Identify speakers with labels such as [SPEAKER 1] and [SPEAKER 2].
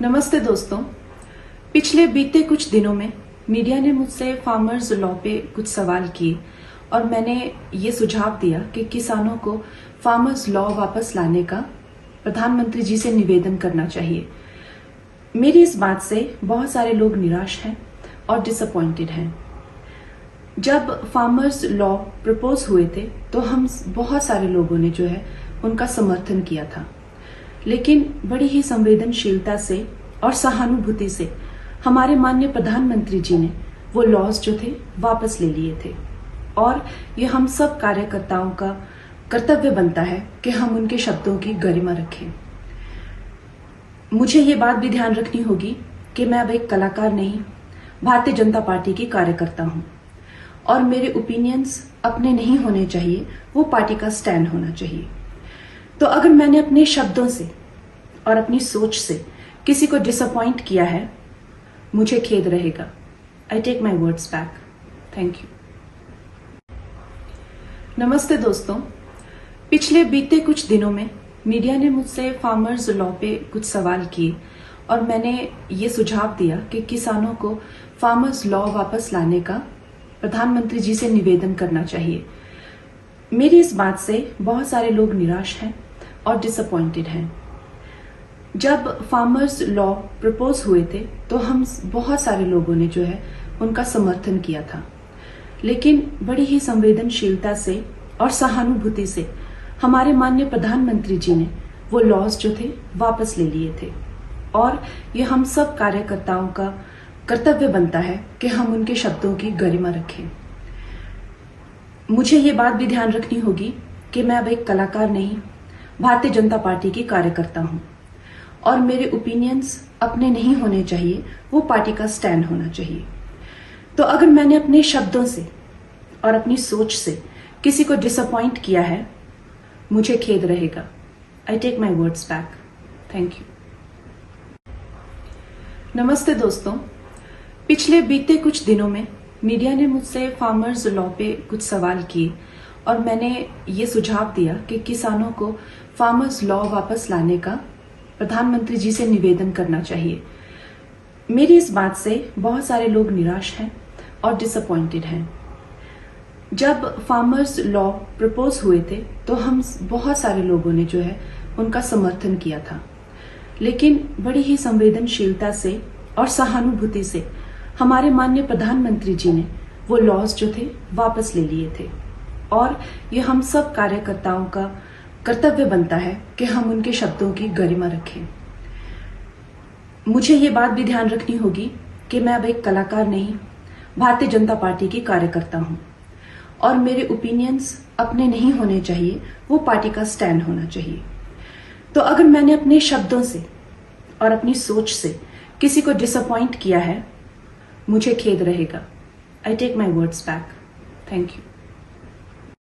[SPEAKER 1] नमस्ते दोस्तों। पिछले बीते कुछ दिनों में मीडिया ने मुझसे फार्मर्स लॉ पे कुछ सवाल किए और मैंने ये सुझाव दिया कि किसानों को फार्मर्स लॉ वापस लाने का प्रधानमंत्री जी से निवेदन करना चाहिए। मेरी इस बात से बहुत सारे लोग निराश हैं और डिसअपॉइंटेड हैं। जब फार्मर्स लॉ प्रपोज हुए थे तो हम बहुत सारे लोगों ने जो है उनका समर्थन किया था, लेकिन बड़ी ही संवेदनशीलता से और सहानुभूति से हमारे माननीय प्रधानमंत्री जी ने वो लॉज जो थे वापस ले लिए थे और ये हम सब कार्यकर्ताओं का कर्तव्य बनता है कि हम उनके शब्दों की गरिमा रखें। मुझे ये बात भी ध्यान रखनी होगी कि मैं अब एक कलाकार नहीं, भारतीय जनता पार्टी की कार्यकर्ता हूं और मेरे ओपिनियंस अपने नहीं होने चाहिए, वो पार्टी का स्टैंड होना चाहिए। तो अगर मैंने अपने शब्दों से और अपनी सोच से किसी को डिसअपॉइंट किया है, मुझे खेद रहेगा। I take my words back. Thank you. नमस्ते दोस्तों। पिछले बीते कुछ दिनों में मीडिया ने मुझसे फार्मर्स लॉ पे कुछ सवाल किए और मैंने ये सुझाव दिया कि किसानों को फार्मर्स लॉ वापस लाने का प्रधानमंत्री जी से निवेदन करना चाहिए। मेरी इस बात से बहुत सारे लोग निराश हैं और डिसअपॉइंटेड हैं। जब फार्मर्स लॉ प्रपोज हुए थे तो हम बहुत सारे लोगों ने जो है उनका समर्थन किया था, लेकिन बड़ी ही संवेदनशीलता से और सहानुभूति से हमारे माननीय प्रधानमंत्री जी ने वो लॉज जो थे वापस ले लिए थे और ये हम सब कार्यकर्ताओं का कर्तव्य बनता है कि हम उनके शब्दों की गरिमा रखें। मुझे ये बात भी ध्यान रखनी होगी कि मैं अब एक कलाकार नहीं, भारतीय जनता पार्टी की कार्यकर्ता हूं और मेरे ओपिनियंस अपने नहीं होने चाहिए, वो पार्टी का स्टैंड होना चाहिए। तो अगर मैंने अपने शब्दों से और अपनी सोच से किसी को डिसअपॉइंट किया है, मुझे खेद रहेगा। I take my words back. Thank you. नमस्ते दोस्तों। पिछले बीते कुछ दिनों में मीडिया ने मुझसे फार्मर्स लॉ पे कुछ सवाल किए और मैंने ये सुझाव दिया कि किसानों को फार्मर्स लॉ वापस लाने का प्रधानमंत्री जी से निवेदन करना चाहिए। मेरी इस बात से बहुत सारे लोग निराश हैं और डिसअपॉइंटेड हैं। जब फार्मर्स लॉ प्रपोज हुए थे तो हम बहुत सारे लोगों ने जो है उनका समर्थन किया था, लेकिन बड़ी ही संवेदनशीलता से और सहानुभूति से हमारे माननीय प्रधानमंत्री जी ने वो लॉज जो थे वापस ले लिए थे और ये हम सब कार्यकर्ताओं का कर्तव्य बनता है कि हम उनके शब्दों की गरिमा रखें। मुझे ये बात भी ध्यान रखनी होगी कि मैं अब एक कलाकार नहीं, भारतीय जनता पार्टी की कार्यकर्ता हूं और मेरे ओपिनियंस अपने नहीं होने चाहिए, वो पार्टी का स्टैंड होना चाहिए। तो अगर मैंने अपने शब्दों से और अपनी सोच से किसी को डिसअपॉइंट किया है, मुझे खेद रहेगा। I take my words back. Thank you.